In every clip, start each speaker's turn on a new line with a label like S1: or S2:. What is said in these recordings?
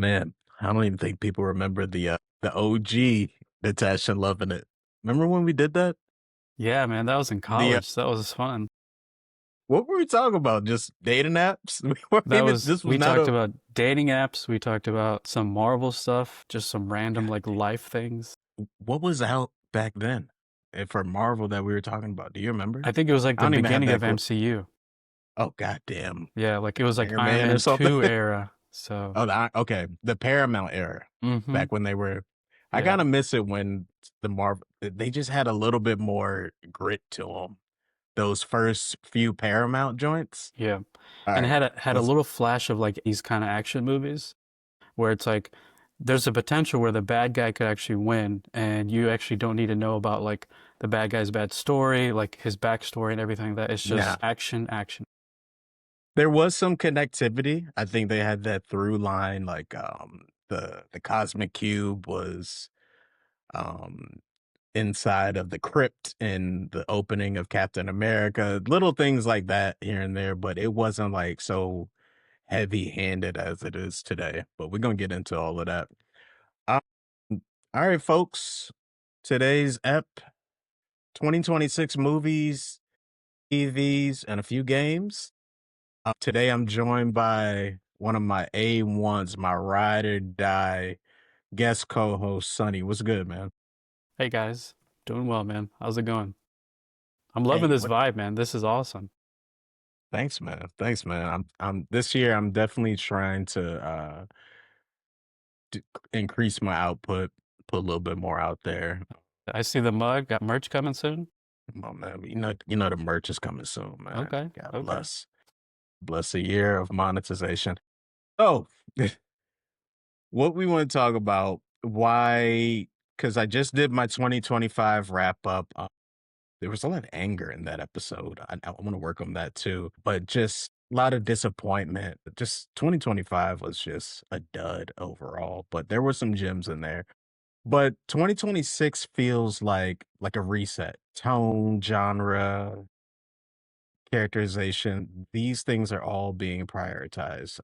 S1: Man, I don't even think people remember the OG Detached and Loving It. Remember when we did that?
S2: Yeah, man, that was in
S1: The
S2: college. That was fun.
S1: what were we talking about? Just dating apps? We weren't
S2: That
S1: even.
S2: was
S1: This was
S2: we
S1: not
S2: talked
S1: a.
S2: about dating apps, we talked about some Marvel stuff, just some random
S1: God
S2: like
S1: damn.
S2: life things.
S1: What was out back then? And for Marvel that we were talking about, do you remember?
S2: I think it was like
S1: I
S2: the
S1: don't even have
S2: beginning
S1: that.
S2: of MCU.
S1: Oh goddamn,
S2: Yeah, like it was like
S1: Iron
S2: Iron
S1: Man or
S2: Man
S1: something.
S2: 2 era. So,
S1: Okay, the Paramount era,
S2: mm-hmm.
S1: back when they were. I
S2: Yeah.
S1: kind of miss it when the Marvel they just had a little bit more grit to them. Those first few Paramount joints.
S2: Yeah.
S1: All
S2: And it
S1: right,
S2: had a
S1: let's.
S2: little flash of like these kind of action movies where it's like there's a potential where the bad guy could actually win and you actually don't need to know about like the bad guy's bad story, like his backstory and everything like that. It's
S1: Nah,
S2: just action, action.
S1: there was some connectivity. I think they had that through line, like the cosmic cube was um inside of the crypt in the opening of Captain America, little things like that here and there, but it wasn't like so heavy-handed as it is today. But we're gonna get into all of that. Um, all right, folks. Today's 2026 movies, TVs, and a few games. Today I'm joined by one of my A1s, my ride or die guest co-host, Sonny. What's good, man?
S2: Hey guys, doing well, man. How's it going? I'm loving
S1: Hey,
S2: this
S1: what?
S2: vibe, man. This is awesome.
S1: Thanks, man. Thanks, man. I'm this year. I'm definitely trying to d- increase my output, put a little bit more out there.
S2: I see the mug. Got merch coming soon?
S1: Come on, man. The merch is coming soon, man.
S2: Okay,
S1: God
S2: okay.
S1: bless a year of monetization. Oh, what we want to talk about? Why? Because I just did my 2025 wrap up. There was a lot of anger in that episode. I want to work on that too, but just a lot of disappointment. Just 2025 was just a dud overall, but there were some gems in there. But 2026 feels like a reset. Tone, genre, characterization, these things are all being prioritized.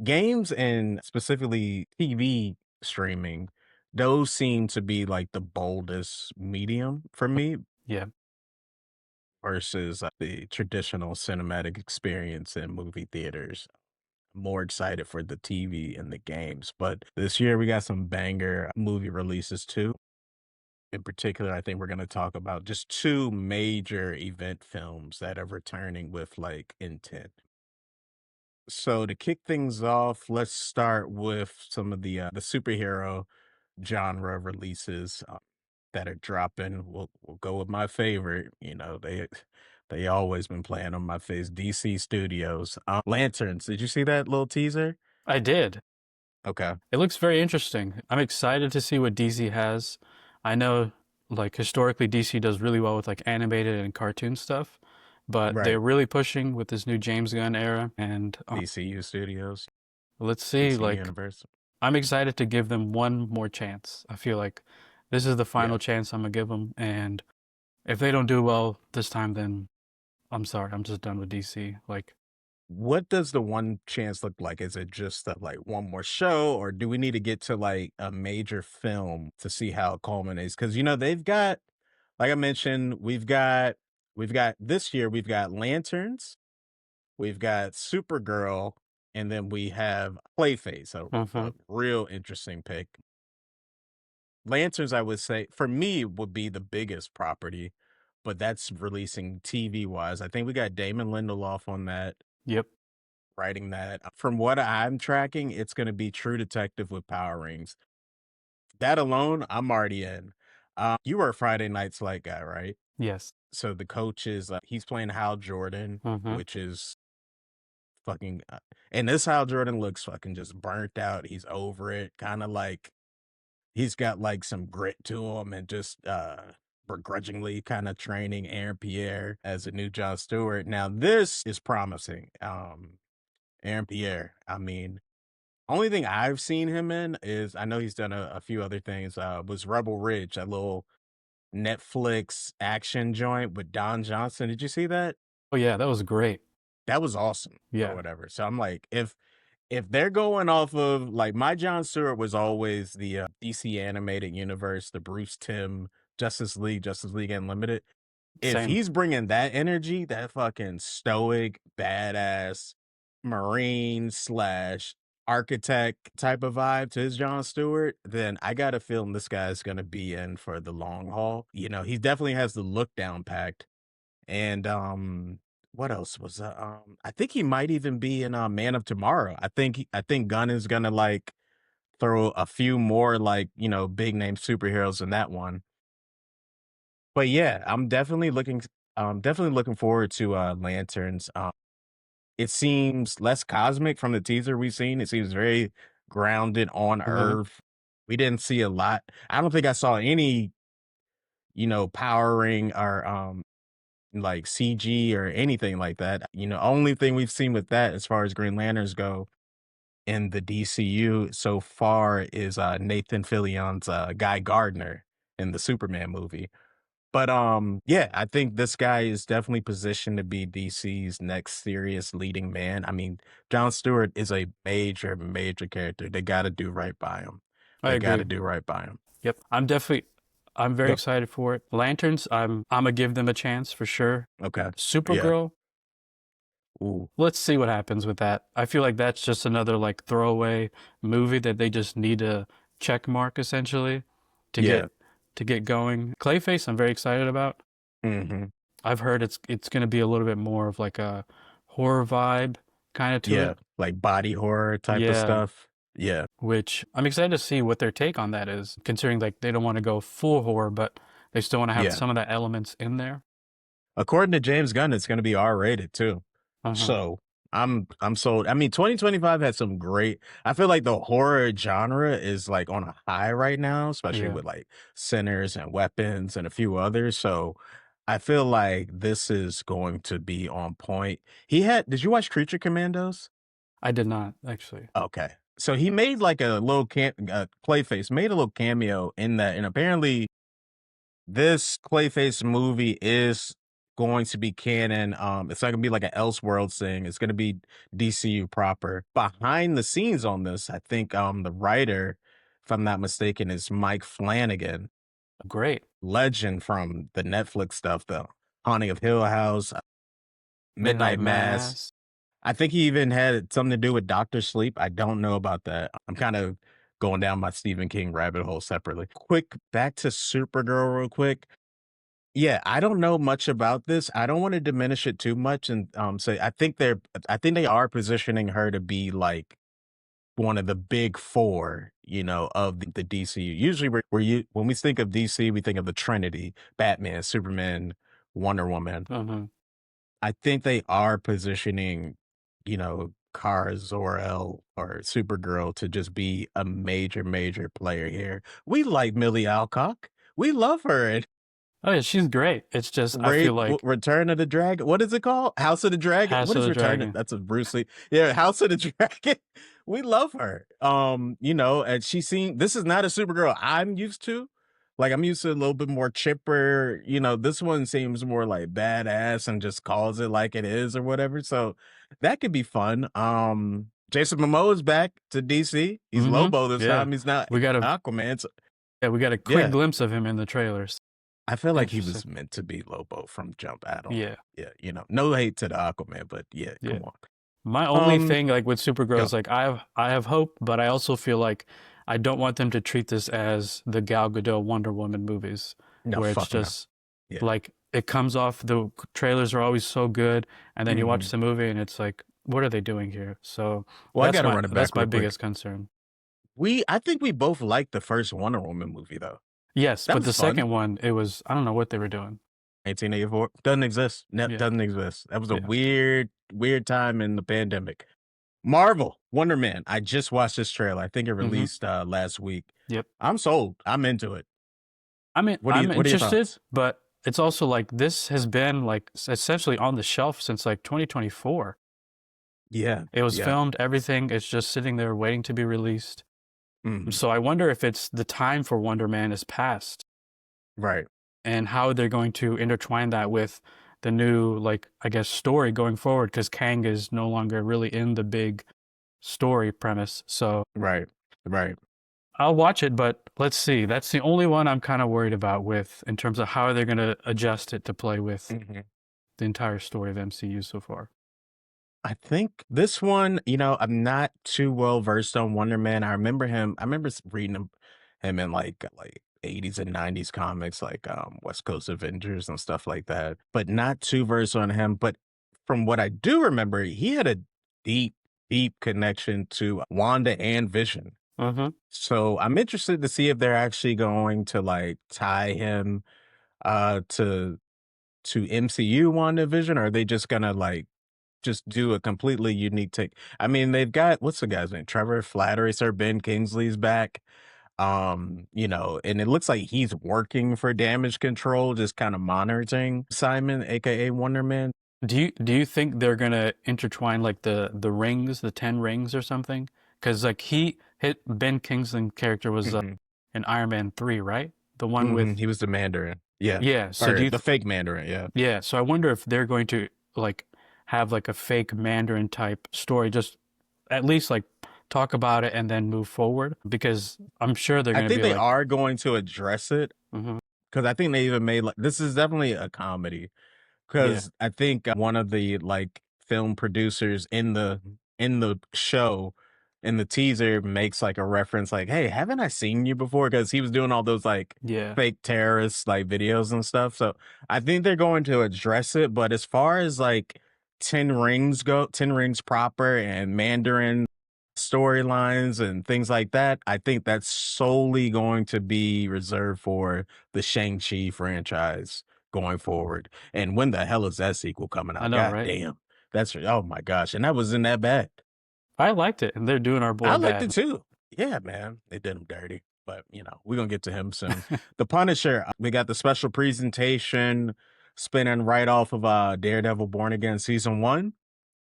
S1: Games and specifically TV streaming, those seem to be like the boldest medium for me
S2: Yeah.
S1: versus the traditional cinematic experience in movie theaters. More excited for the TV and the games. But this year we got some banger movie releases too. In particular, I think we're going to talk about just two major event films that are returning with like intent. So to kick things off, let's start with some of the superhero genre releases that are dropping. We'll go with my favorite. They always been playing on my face. DC Studios, Lanterns. Did you see that little teaser?
S2: I did.
S1: Okay,
S2: It looks very interesting. I'm excited to see what DC has. I know, like, historically, DC does really well with, like, animated and cartoon stuff, but they're
S1: right.
S2: really pushing with this new James Gunn era. And
S1: DCU Studios,
S2: let's see,
S1: DC
S2: like,
S1: Universe.
S2: I'm excited to give them one more chance. I feel like this is the
S1: Yeah.
S2: final chance I'm gonna give them. And if they don't do well this time, then I'm sorry. I'm just done with DC. Like,
S1: What does the one chance look like? Is it just like one more show, or do we need to get to like a major film to see how it culminates? Because they've got, like I mentioned, we've got this year we've got Lanterns, we've got Supergirl, and then we have Clayface,
S2: hmm
S1: a real interesting pick. Lanterns, I would say, for me, would be the biggest property, but that's releasing TV wise. I think we got Damon Lindelof on that,
S2: yep.
S1: writing that. From what I'm tracking, it's going to be True Detective with Power Rings. That alone, I'm already in. You were a Friday Night Light guy, right?
S2: Yes.
S1: So the coach is he's playing Hal Jordan,
S2: hmm
S1: which is fucking. And this Hal Jordan looks fucking just burnt out. He's over it, kind of like he's got like some grit to him, and just begrudgingly kind of training Aaron Pierre as a new John Stewart. Now this is promising. Aaron Pierre. I mean, only thing I've seen him in is I know he's done a few other things. Was Rebel Ridge, that little Netflix action joint with Don Johnson. Did you see that?
S2: Oh yeah, that was great.
S1: That was awesome or
S2: Yeah.
S1: whatever. So I'm like, if they're going off of like my John Stewart was always the DC animated universe, the Bruce Timm Justice League Unlimited. If
S2: Same.
S1: he's bringing that energy, that fucking stoic, badass marine slash architect type of vibe to his John Stewart, then I got a feeling this guy's gonna be in for the long haul. You know, he definitely has the look down packed. And what else was I think he might even be in Man of Tomorrow. I think Gunn is gonna like throw a few more like, you know, big name superheroes in that one. But yeah, I'm definitely looking forward to Lanterns. It seems less cosmic from the teaser we've seen. It seems very grounded on
S2: Uh-huh.
S1: Earth. We didn't see a lot. I don't think I saw any, you know, powering or like CG or anything like that. You know, only thing we've seen with that as far as Green Lanterns go in the DCU so far is Nathan Fillion's Guy Gardner in the Superman movie. But yeah, I think this guy is definitely positioned to be DC's next serious leading man. I mean, John Stewart is a major, major character. They got to do right by him.
S2: I
S1: They got to
S2: agree.
S1: do right by him.
S2: Yep. I'm very
S1: Go.
S2: excited for it. Lanterns, I'm gonna give them a chance for sure.
S1: Okay. Yeah.
S2: Supergirl,
S1: Ooh.
S2: let's see what happens with that. I feel like that's just another like throwaway movie that they just need a check mark essentially to
S1: Yeah.
S2: get going. Clayface, I'm very excited about.
S1: Hmm.
S2: I've heard it's gonna be a little bit more of like a horror vibe kind of to
S1: Yeah.
S2: it.
S1: Like body horror type of
S2: Yeah,
S1: stuff. Yeah.
S2: which I'm excited to see what their take on that is, considering like they don't want to go full horror, but they still want to have
S1: Yeah.
S2: some of the elements in there.
S1: According to James Gunn, it's going to be R-rated too.
S2: Uh-huh.
S1: So I'm sold. I mean, 2025 had some great. I feel like the horror genre is like on a high right now, especially
S2: Yeah.
S1: with like Sinners and Weapons and a few others. So I feel like this is going to be on point. He had. Did you watch Creature Commandos?
S2: I did not actually.
S1: Okay. So he made like a little Clayface made a little cameo in that, and apparently this Clayface movie is going to be canon. It's not gonna be like an Elseworlds thing. It's gonna be DCU proper. Behind the scenes on this, I think the writer, if I'm not mistaken, is Mike Flanagan,
S2: Great.
S1: legend from the Netflix stuff, the Haunting of Hill House,
S2: Midnight
S1: Midnight Mass.
S2: Mass.
S1: I think he even had something to do with Doctor Sleep. I don't know about that. I'm kind of going down my Stephen King rabbit hole separately. Quick, back to Supergirl real quick. Yeah, I don't know much about this. I don't wanna diminish it too much and, say I think they are positioning her to be, like, one of the big 4, you know, of the DCU. Usually, when we think of DC, we think of the Trinity: Batman, Superman, Wonder Woman.
S2: Uh-huh.
S1: I think they are positioning, you know, Kara Zor-El or Supergirl to just be a major, major player here. We like Millie Alcock. We love her.
S2: Oh yeah, she's great. It's just I feel like
S1: Return of the Dragon. What is it called? House of the Dragon.
S2: House
S1: What
S2: of
S1: is
S2: the
S1: Return?
S2: Dragon.
S1: That's a Bruce Lee. Yeah, House of the Dragon. We love her. You know, and this is not a Supergirl I'm used to. Like I'm used to a little bit more chipper. You know, this one seems more like badass and just calls it like it is or whatever. So that could be fun. Jason Momoa is back to DC. He's
S2: Mm-hmm.
S1: Lobo this
S2: Yeah.
S1: time. He's not
S2: We got a
S1: Aquaman. So,
S2: we got a quick
S1: yeah,
S2: glimpse of him in the trailers.
S1: I feel like he
S2: Interesting.
S1: was meant to be Lobo from jump. I don't
S2: Yeah.
S1: yeah, you know, no hate to the Aquaman, but yeah,
S2: Yeah.
S1: come on.
S2: My only
S1: Um,
S2: thing like with Supergirl
S1: go.
S2: is like I have hope, but I also feel like I don't want them to treat this as the Gal Gadot Wonder Woman movies,
S1: No,
S2: where it's
S1: fuck no.
S2: just
S1: Yeah.
S2: like it comes off the trailers are always so good, and then you watch
S1: Mhm.
S2: the movie and it's like, what are they doing here? So
S1: Well, I gotta run it
S2: that's
S1: back
S2: my
S1: real quick.
S2: biggest concern.
S1: I think we both liked the first Wonder Woman movie though.
S2: Yes,
S1: That
S2: but
S1: was
S2: the
S1: fun.
S2: second one, it was I don't know what they were doing.
S1: 1884 doesn't exist.
S2: Yeah,
S1: Doesn't exist. That was a
S2: yeah.
S1: weird, weird time in the pandemic. Marvel, Wonder Man. I just watched this trailer. I think it
S2: Mm-hmm.
S1: released last week.
S2: Yep.
S1: I'm sold. I'm into it.
S2: I mean, I'm
S1: What are your
S2: interested,
S1: thoughts?
S2: but it's also like this has been like essentially on the shelf since like 2024.
S1: Yeah.
S2: It was
S1: Yeah.
S2: filmed, everything. It's just sitting there waiting to be released.
S1: Mhm.
S2: So I wonder if it's the time for Wonder Man is past
S1: Right.
S2: and how they're going to intertwine that with the new, like, I guess, story going forward because Kang is no longer really in the big story premise. So
S1: Right. Right.
S2: I'll watch it, but let's see. That's the only one I'm kind of worried about with in terms of how they're going to adjust it to play with
S1: Mhm.
S2: the entire story of MCU so far.
S1: I think this one, I'm not too well versed on Wonder Man. I remember reading him in like 80s and 90s comics, like West Coast Avengers and stuff like that, but not too versed on him. But from what I do remember, he had a deep, deep connection to Wanda and Vision.
S2: Mm-hmm.
S1: So I'm interested to see if they're actually going to like tie him to MCU WandaVision, or are they just gonna like just do a completely unique take? I mean, they've got what's the guy's name? Trevor Flattery, Sir Ben Kingsley's back. And it looks like he's working for Damage Control, just kind of monitoring Simon, aka Wonder Man.
S2: Do you think they're gonna intertwine like the rings, the 10 rings or something? Because like he hit Ben Kingsley's character was
S1: Hmm.
S2: in Iron Man 3, right? The one
S1: Hmm.
S2: with
S1: He was the Mandarin. Yeah.
S2: yeah. So do
S1: Or
S2: you
S1: the fake Mandarin, yeah.
S2: yeah, so I wonder if they're going to like have like a fake Mandarin type story, just at least like talk about it and then move forward because I'm sure they're
S1: I
S2: going to
S1: think
S2: be
S1: they
S2: like,
S1: are going to address it
S2: hmm
S1: because I think they even made like this is definitely a comedy.
S2: yeah,
S1: Because I think one of the like film producers in the show in the teaser makes like a reference like, "Hey, haven't I seen you before?" Because he was doing all those like
S2: yeah.
S1: fake terrorist like videos and stuff. So I think they're going to address it. But as far as like Ten Rings proper and Mandarin storylines and things like that, I think that's solely going to be reserved for the Shang-Chi franchise going forward. And when the hell is that sequel coming
S2: I
S1: out?
S2: know,
S1: God
S2: right?
S1: damn. Oh my gosh. And that wasn't that bad.
S2: I liked it, and they're doing our boy
S1: I liked it
S2: bad.
S1: too. Yeah, man. They did him dirty. But we're gonna get to him soon. The Punisher, we got the special presentation spinning right off of Daredevil Born Again season one.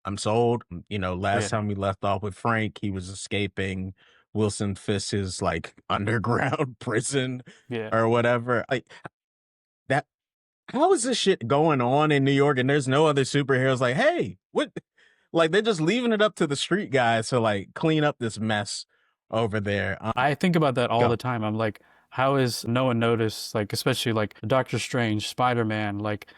S1: I'm sold. Last
S2: Yeah,
S1: time we left off with Frank, he was escaping Wilson Fisk's like underground prison
S2: yeah.
S1: or whatever. Like that. How is this shit going on in New York and there's no other superheroes? Like, hey, what? Like they're just leaving it up to the street guys to like clean up this mess over there.
S2: I think about that all the
S1: Go.
S2: time. I'm like, how is no one noticed? Like, especially like Doctor Strange, Spider-Man, like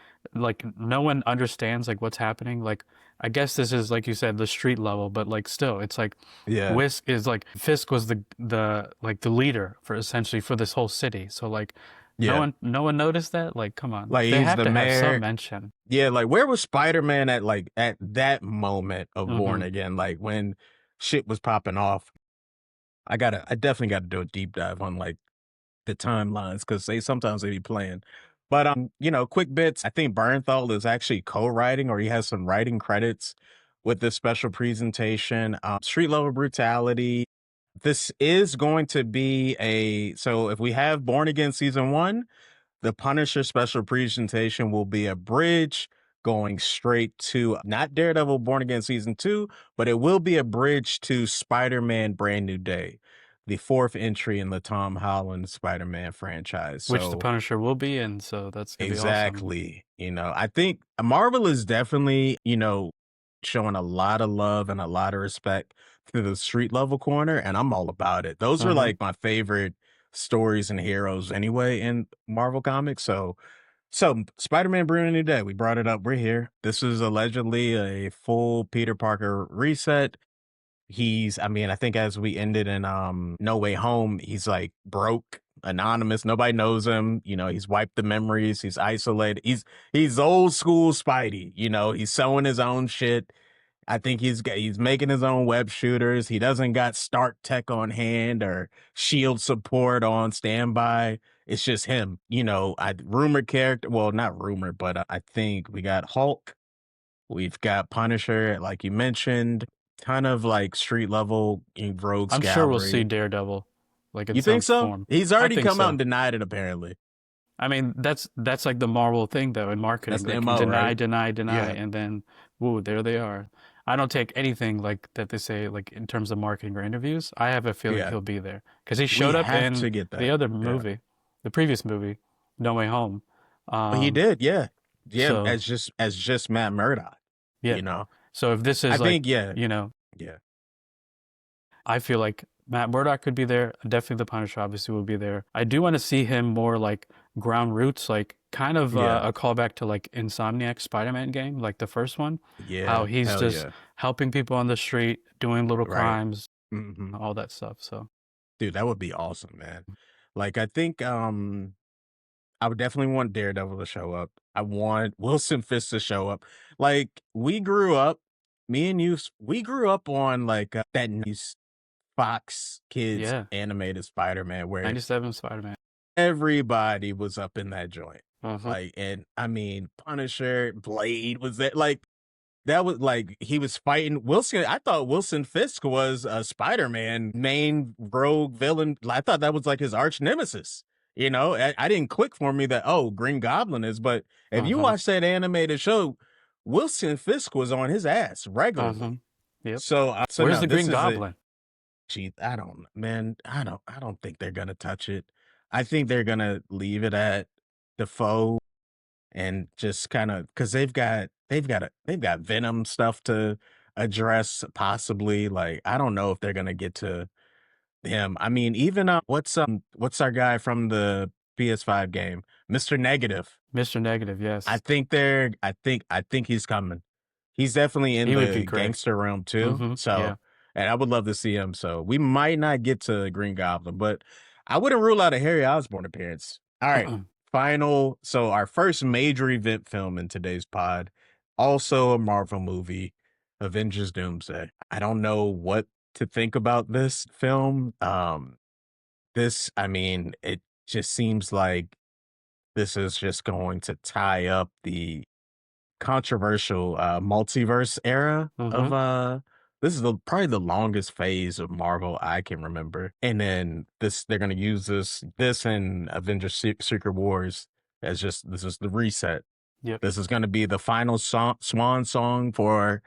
S2: no one understands like what's happening. Like, I guess this is like you said, the street level, but like still, it's like
S1: Yeah,
S2: Whisk is like Fisk was the like the leader for essentially for this whole city. So like,
S1: yeah.
S2: no one noticed that. Like, come on,
S1: Like
S2: they
S1: he's
S2: have
S1: the
S2: to have some
S1: mayor.
S2: mention.
S1: Yeah, like where was Spider-Man at like at that moment of Born
S2: Hmm.
S1: Again? Like when shit was popping off. I definitely gotta do a deep dive on like the timelines because they be playing. But quick bits. I think Bernthal is actually co-writing or he has some writing credits with this special presentation. Street level brutality. This is going to be so if we have Born Again season one, the Punisher special presentation will be a bridge going straight to not Daredevil Born Again season two, but it will be a bridge to Spider-Man Brand New Day, the fourth entry in the Tom Holland Spider-Man franchise.
S2: Which the
S1: So
S2: Punisher will be in, so that's gonna be awesome.
S1: exactly. I think Marvel is definitely, showing a lot of love and a lot of respect to the street level corner, and I'm all about it. Those are
S2: Hmm.
S1: like my favorite stories and heroes anyway in Marvel Comics. So Spider-Man Brand New Day, we brought it up. We're here. This is allegedly a full Peter Parker reset. I mean, I think as we ended in No Way Home, he's like broke, anonymous, nobody knows him. He's wiped the memories, he's isolated. He's old school Spidey, he's sewing his own shit. I think he's making his own web shooters. He doesn't got Stark Tech on hand or Shield support on standby. It's just him. I rumored character. Well, not rumor, but I think we got Hulk. We've got Punisher, like you mentioned. Ton of like street level rogues
S2: I'm sure we'll see
S1: gallery.
S2: Daredevil, like in
S1: You think
S2: some
S1: so?
S2: form.
S1: He's
S2: I
S1: already
S2: think
S1: come out
S2: so.
S1: and denied it. Apparently,
S2: I mean, that's like the Marvel thing though in
S1: that's
S2: marketing.
S1: the
S2: Like
S1: mo,
S2: deny,
S1: right?
S2: deny, deny,
S1: Yeah,
S2: and then woo, there they are. I don't take anything like that they say like in terms of marketing or interviews. I have a feeling
S1: yeah.
S2: he'll be there because he
S1: We
S2: showed up
S1: have
S2: in
S1: to get
S2: the
S1: that.
S2: other
S1: Yeah.
S2: movie, the previous movie, No Way Home.
S1: Oh, he
S2: Um,
S1: did, yeah. Yeah,
S2: so
S1: as just Matt Murdock,
S2: yeah.
S1: you know.
S2: So if this
S1: I
S2: is like,
S1: think, yeah,
S2: you know,
S1: yeah.
S2: I feel like Matt Murdock could be there. Definitely the Punisher obviously will be there. I do want to see him more like ground roots, like kind of
S1: Yeah.
S2: a callback to like Insomniac Spider-Man game, like the first one, how
S1: Yeah.
S2: he's
S1: Hell
S2: just
S1: yeah.
S2: helping people on the street, doing little
S1: Right.
S2: crimes,
S1: Hmm.
S2: all that stuff. So
S1: Dude, that would be awesome, man. Like I think I would definitely want Daredevil to show up. I want Wilson Fisk to show up. Like we grew up, me and you, we grew up on like that nice Fox Kids
S2: yeah,
S1: animated Spider-Man where
S2: 97 Spider-Man.
S1: everybody was up in that joint.
S2: Uh-huh.
S1: Like, and I mean, Punisher, Blade was that like that was like he was fighting Wilson. I thought Wilson Fisk was a Spider-Man main rogue villain. I thought that was like his arch nemesis. You know, I didn't click for me that oh, Green Goblin is, but if you
S2: Uh-huh.
S1: watch that animated show, Wilson Fisk was on his ass
S2: Uh-huh.
S1: regularly.
S2: Yep.
S1: So
S2: Where's
S1: no,
S2: the
S1: this
S2: Green
S1: is a
S2: Goblin?
S1: cheat. I don't, man. I don't think they're gonna touch it. I think they're gonna leave it at Defoe and just kind of because they've got Venom stuff to address possibly. Like I don't know if they're gonna get to him. I mean, even what's our guy from the PS5 game, Mister Negative.
S2: Mr. Negative, yes.
S1: I think he's coming. He's definitely in
S2: He would be
S1: the
S2: great.
S1: gangster realm too.
S2: Mm-hmm.
S1: So,
S2: Yeah.
S1: and I would love to see him. So we might not get to Green Goblin, but I wouldn't rule out a Harry Osborn appearance. All right.
S2: Uh-uh.
S1: Final. So our first major event film in today's pod, also a Marvel movie, Avengers Doomsday. I don't know what to think about this film. I mean, it just seems like this is just going to tie up the controversial multiverse era
S2: Mm-hmm.
S1: of this is probably the longest phase of Marvel I can remember. And then they're gonna use this and Avengers Secret Wars as just this is the reset.
S2: Yep.
S1: This is gonna be the final swan song for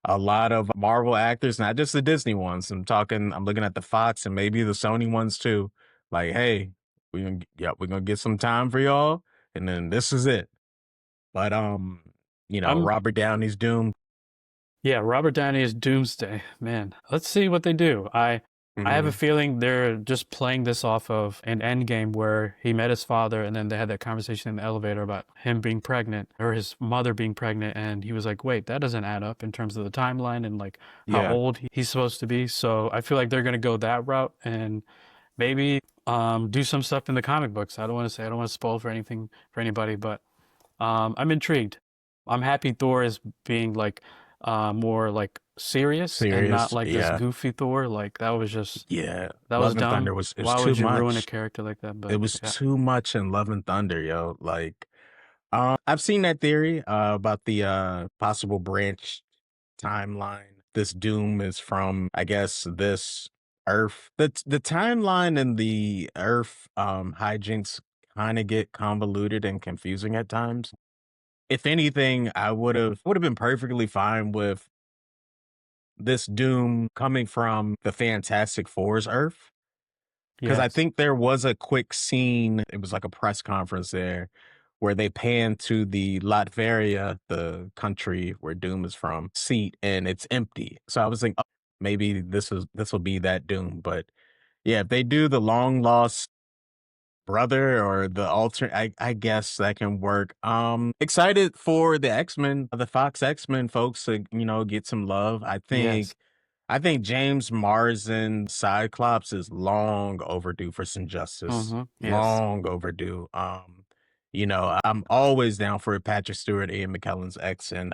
S1: a lot of Marvel actors, not just the Disney ones. I'm looking at the Fox and maybe the Sony ones too. Like, hey, we're gonna get some time for y'all, and then this is it. But you know,
S2: I'm
S1: Robert Downey's Doom.
S2: Yeah, Robert Downey is Doomsday. Man, let's see what they do. I have a
S1: Mhm.
S2: feeling they're just playing this off of an Endgame where he met his father and then they had that conversation in the elevator about him being pregnant or his mother being pregnant and he was like, "Wait, that doesn't add up in terms of the timeline and like how
S1: Yeah,
S2: old he's supposed to be." So, I feel like they're going to go that route and maybe do some stuff in the comic books. I don't want to spoil for anything for anybody, but I'm intrigued. I'm happy Thor is being like more like serious and not
S1: serious.
S2: like this
S1: Yeah,
S2: goofy Thor. Like
S1: yeah.
S2: that was
S1: Love and Thunder
S2: dumb.
S1: was it was
S2: Why
S1: too
S2: would you ruin a
S1: much.
S2: character like that?
S1: It
S2: But
S1: was
S2: yeah,
S1: too much in Love and Thunder, yo. Like, I've seen that theory about the possible branch timeline. This Doom is from, I guess, this Earth. The timeline and the Earth hijinks kind of get convoluted and confusing at times. If anything, I would have been perfectly fine with this Doom coming from the Fantastic Four's Earth. Because I
S2: yes.
S1: think there was a quick scene, it was like a press conference there, where they panned to the Latveria, the country where Doom is from, seat, and it's empty. So I was like, oh, maybe this will be that Doom. But yeah, if they do the long lost brother or the alter, I guess that can work. Excited for the X-Men, the Fox X-Men folks to, you know, get some love.
S2: Yes.
S1: I think James Marsden Cyclops is long overdue for some justice.
S2: Mm-hmm. Yes.
S1: Long overdue. You know, I'm always down for Patrick Stewart, Ian McKellen's X and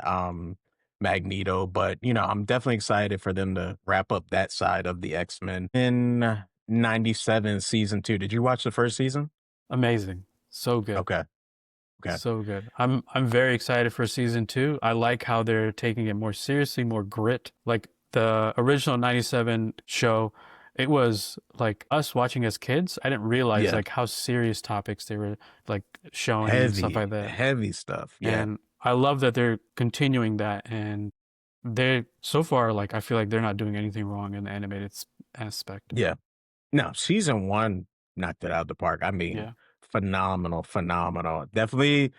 S1: Magneto, but you know, I'm definitely excited for them to wrap up that side of the X-Men in 97 season 2. Did you watch the first season?
S2: Amazing. So good.
S1: Okay. Okay.
S2: So good. I'm very excited for season two. I like how they're taking it more seriously, more grit. Like the original 97 show, it was like us watching as kids. I didn't realize
S1: Yeah.
S2: like how serious topics they were like showing and stuff
S1: Heavy,
S2: like that.
S1: heavy stuff. Yeah.
S2: And I love that they're continuing that and they so far like I feel like they're not doing anything wrong in the animated aspect.
S1: Yeah. No, season 1 knocked it out of the park. I mean,
S2: Yeah.
S1: phenomenal, phenomenal. Definitely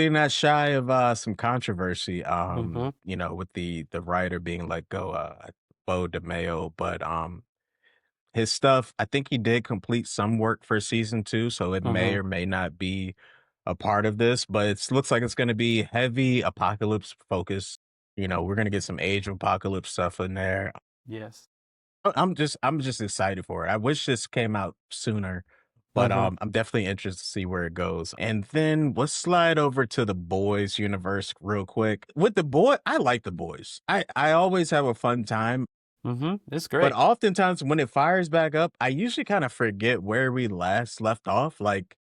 S1: not shy of, some controversy,
S2: Mm-hmm.
S1: you know, with the writer being let go, Bo DeMayo, but, his stuff. I think he did complete some work for season 2, so it may
S2: Mm-hmm.
S1: or may not be a part of this, but it looks like it's gonna be heavy apocalypse focus. We're gonna get some Age of Apocalypse stuff in there.
S2: Yes.
S1: I'm just excited for it. I wish this came out sooner, but
S2: Mm-hmm.
S1: I'm definitely interested to see where it goes. And then let's slide over to the boys universe real quick. With the boy, I like the boys. I always have a fun time,
S2: Mm-hmm. It's
S1: but
S2: great.
S1: oftentimes when it fires back up, I usually kind of forget where we last left off. Like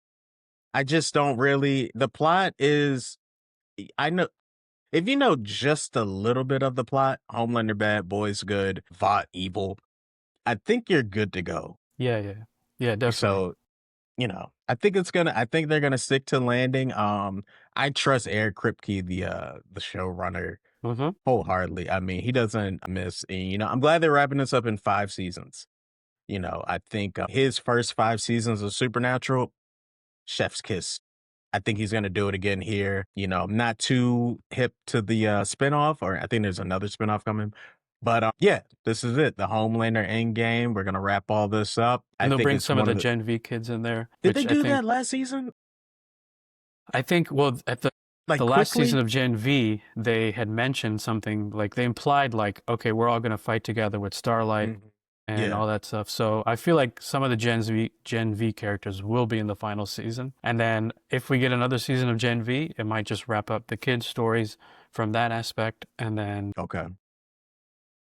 S1: I just don't really. The plot is I know if you know just a little bit of the plot, Homelander bad, boys good, Vought evil. I think you're good to go.
S2: Yeah, yeah, yeah, definitely.
S1: So, I think they're gonna stick to landing. I trust Eric Kripke, the showrunner,
S2: Mm-hmm.
S1: wholeheartedly. I mean, he doesn't miss. And, I'm glad they're wrapping this up in 5 seasons. I think his first 5 seasons of Supernatural, chef's kiss. I think he's gonna do it again here. I'm not too hip to the spinoff, or I think there's another spinoff coming. But yeah, this is it. The Homelander Endgame. We're gonna wrap all this up. I
S2: And they'll
S1: think
S2: bring
S1: it's
S2: some of
S1: one
S2: the
S1: of the.
S2: Gen V kids in there,
S1: Did they
S2: which I
S1: do
S2: think
S1: that last season?
S2: I think well at
S1: Like
S2: the last season
S1: quickly?
S2: of Gen V, they had mentioned something like they implied like, okay, we're all gonna fight together with Starlight
S1: Mhm.
S2: and
S1: Yeah.
S2: all that stuff. So I feel like some of the Gen V characters will be in the final season. And then if we get another season of Gen V, it might just wrap up the kids' stories from that aspect. And then
S1: Okay.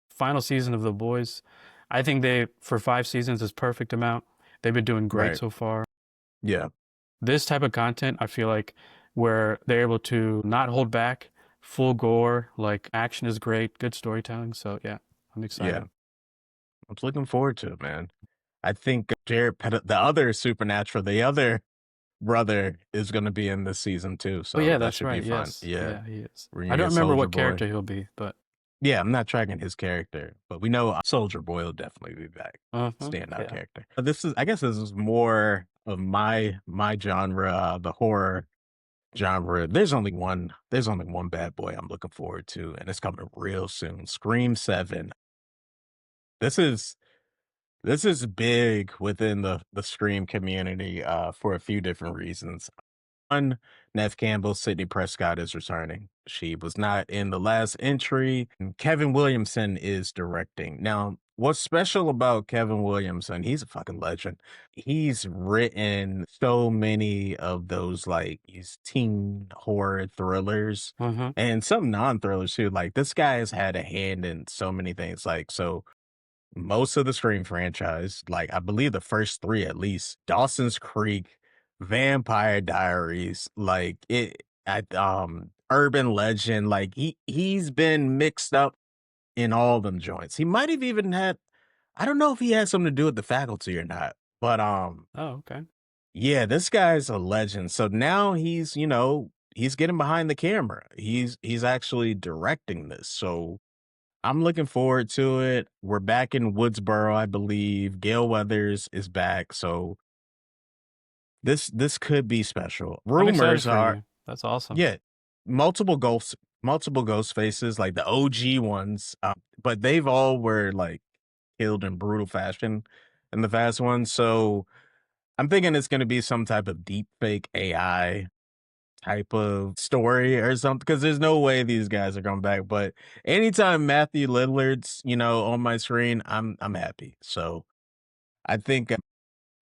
S2: final season of The Boys, I think they for 5 seasons is perfect amount. They've been doing great
S1: Right.
S2: so far.
S1: Yeah.
S2: This type of content, I feel like where they're able to not hold back, full gore, like action is great, good storytelling. So yeah, I'm
S1: Yeah.
S2: excited.
S1: I'm looking forward to it, man. I think the other Supernatural, the other brother, is going to be in this season too.
S2: Oh
S1: So
S2: yeah,
S1: that
S2: that's
S1: should be
S2: right.
S1: fun.
S2: Yes.
S1: Yeah.
S2: Yeah, he is.
S1: We're
S2: I
S1: gonna
S2: don't
S1: get
S2: remember
S1: Soldier
S2: what
S1: Boy.
S2: character he'll be, but
S1: Yeah, I'm not tracking his character, but we know Soldier Boy will definitely be back. Standout
S2: yeah.
S1: character. But I guess this is more of my genre, the horror genre. There's only one bad boy I'm looking forward to, and it's coming real soon. Scream 7. This is this is big within the Scream community, for a few different reasons. One, Nev Campbell, Sydney Prescott is returning. She was not in the last entry. And Kevin Williamson is directing. Now, what's special about Kevin Williamson? He's a fucking legend. He's written so many of those like these teen horror thrillers
S2: Mm-hmm.
S1: and some non-thrillers too. Like this guy has had a hand in so many things. Like so most of the Scream franchise, like I believe the first 3 at least, Dawson's Creek, Vampire Diaries, like Urban Legend, like he's been mixed up in all them joints. He might have even had I don't know if he had something to do with the faculty or not, but
S2: Oh, okay.
S1: yeah, this guy's a legend. So now he's getting behind the camera. He's actually directing this. So I'm looking forward to it. We're back in Woodsboro, I believe. Gail Weathers is back, so this could be special.
S2: I'm excited
S1: Rumors
S2: for
S1: are,
S2: you. That's awesome.
S1: yeah, multiple ghost faces, like the OG ones, but they've all were like killed in brutal fashion in the fast ones. So I'm thinking it's going to be some type of deep fake AI type of story or something because there's no way these guys are coming back. But anytime Matthew Lillard's, on my screen, I'm happy. So I think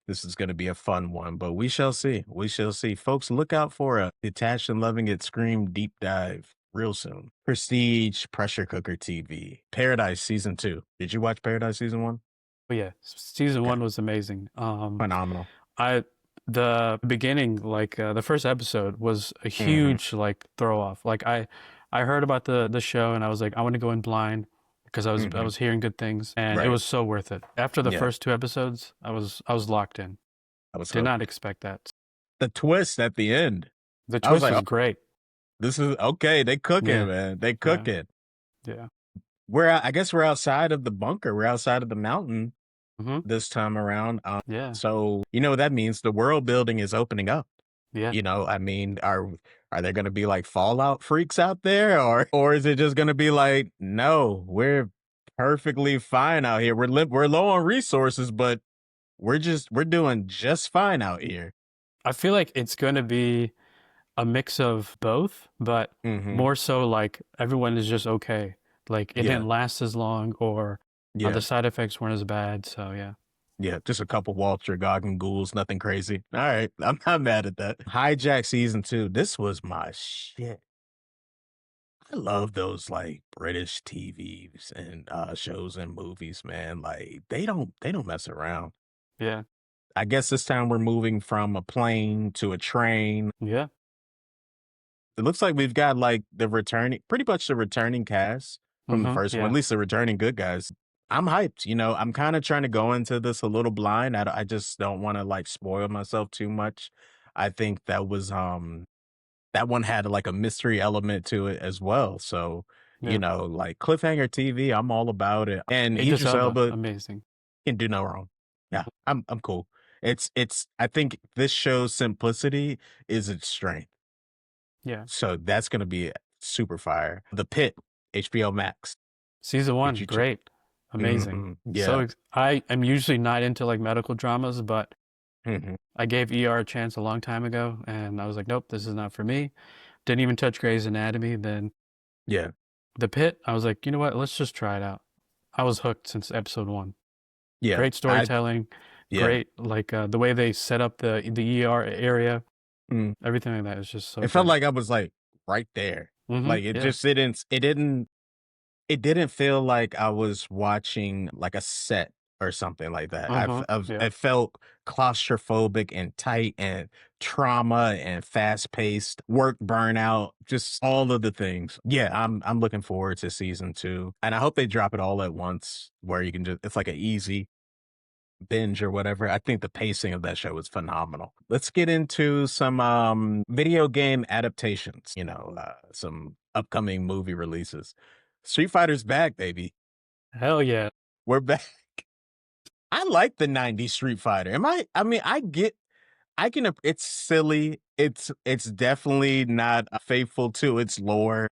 S1: this is going to be a fun one, but we shall see. We shall see. Folks, look out for a Detached and Loving It Scream deep dive real soon. Prestige Pressure Cooker TV. Paradise season 2. Did you watch Paradise season 1?
S2: But yeah, season
S1: Okay.
S2: one was amazing.
S1: Phenomenal.
S2: I the beginning, like the first episode, was a
S1: Hmm.
S2: huge like throw off. Like I heard about the show and I was like, I want to go in blind because I
S1: Hmm.
S2: was hearing good things and it
S1: Right.
S2: was so worth it. After the
S1: Yeah.
S2: first 2 episodes, I was locked in.
S1: I was
S2: Did not
S1: hooked.
S2: expect that.
S1: The twist at the end.
S2: The
S1: I was
S2: twist
S1: like,
S2: was great.
S1: this is okay. They cooking,
S2: Yeah,
S1: man. They
S2: yeah,
S1: cooking.
S2: yeah.
S1: I guess we're outside of the bunker. We're outside of the mountain
S2: Mm-hmm.
S1: this time around.
S2: Yeah,
S1: So you know what that means? The world building is opening up.
S2: yeah.
S1: I mean, are there going to be like Fallout freaks out there, or is it just going to be like, no, we're perfectly fine out here. We're low on resources, but we're doing just fine out here.
S2: I feel like it's going to be a mix of both, but
S1: Mhm.
S2: more so like everyone is just okay. Like it
S1: Yeah.
S2: didn't last as long, or the
S1: Yeah.
S2: side effects weren't as bad. So yeah,
S1: Yeah, just a couple Walter Goggin ghouls, nothing crazy. All right, I'm not mad at that. Hijack season 2, this was my shit. I love those, like, British TVs and, shows and movies, man, like, they don't mess around.
S2: yeah,
S1: I guess this time we're moving from a plane to a train.
S2: yeah.
S1: It looks like we've got, like, the returning pretty much the returning cast from the first one, at
S2: Yeah,
S1: least the returning good guys. I'm hyped, I'm kinda trying to go into this a little blind. I just don't wanna, like, spoil myself too much. I think that one had, like, a mystery element to it as well, so,
S2: yeah.
S1: like, cliffhanger TV, I'm all about it, and
S2: Idris
S1: Idris
S2: Elba,
S1: Elba
S2: amazing.
S1: can do no wrong. Yeah, I'm cool. It's I think this show's simplicity is its strength.
S2: Yeah.
S1: So that's gonna be super fire. The Pit, HBO Max.
S2: Season
S1: Did
S2: one,
S1: you check?
S2: great, amazing.
S1: Mhm.
S2: So
S1: Yeah.
S2: I am usually not into like medical dramas, but
S1: Mhm.
S2: I gave ER a chance a long time ago, and I was like, nope, this is not for me. Didn't even touch Grey's Anatomy. Then
S1: Yeah.
S2: The Pit, I was like, you know what? Let's just try it out. I was hooked since episode one.
S1: Yeah.
S2: Great storytelling,
S1: Yeah.
S2: great like the way they set up the ER area,
S1: Mm.
S2: everything like that is just so
S1: It felt
S2: good.
S1: like I was, like, right there. Like, it
S2: Yeah.
S1: just it didn't feel like I was watching, like, a set or something like that.
S2: Yeah.
S1: It felt claustrophobic and tight and trauma and fast-paced, work burnout, just all of the things. Yeah, I'm looking forward to season 2, and I hope they drop it all at once where you can just it's like an easy binge or whatever. I think the pacing of that show is phenomenal. Let's get into some video game adaptations, some upcoming movie releases. Street Fighter's back, baby.
S2: Hell yeah.
S1: We're back. I like the 90s Street Fighter. I mean, it's silly. It's definitely not faithful to its lore.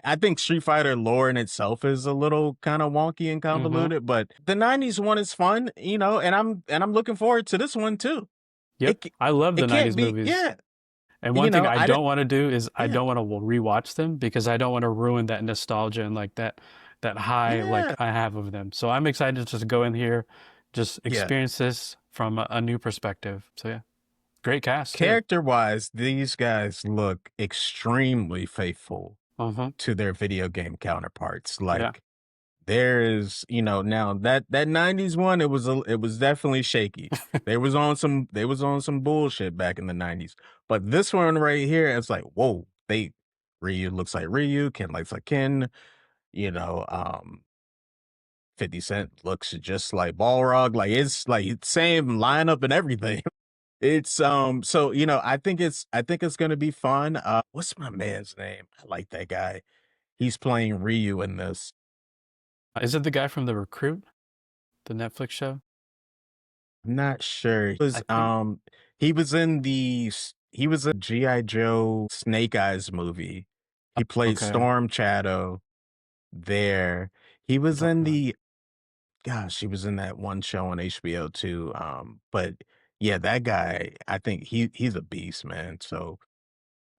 S1: I think Street Fighter lore in itself is a little kind of wonky and
S2: hmm
S1: convoluted, but the 90s one is fun, and I'm looking forward to this one too.
S2: Yep.
S1: It c-
S2: I love the
S1: it can't
S2: 90s
S1: be,
S2: movies.
S1: yeah,
S2: And one thing I
S1: I did,
S2: don't want to do is I
S1: yeah,
S2: don't want to rewatch them because I don't want to ruin that nostalgia and like that high like
S1: yeah,
S2: I have of them. So I'm excited to just go in here, just
S1: yeah.
S2: experience this from a new perspective. So yeah, great cast too.
S1: Character wise, these guys look extremely faithful
S2: Uh-huh.
S1: to their video game counterparts.
S2: Yeah.
S1: Like there is, now that 90s one, it was definitely shaky. They was on some bullshit back in the 90s. But this one right here, it's like, whoa, Ryu looks like Ryu, Ken looks like Ken, you know, um 50 Cent looks just like Balrog. Like it's like same lineup and everything. It's so I think it's gonna be fun. What's my man's name? I like that guy. He's playing Ryu in this.
S2: Is it the guy from The Recruit, the Netflix show?
S1: I'm not sure.
S2: I think.
S1: He was in he was a G.I. Joe Snake Eyes movie. He played
S2: Okay.
S1: Storm Shadow there. He
S2: I'm
S1: was in
S2: talking about.
S1: he was in that one show on HBO too. But yeah, that guy, I think he's a beast, man. So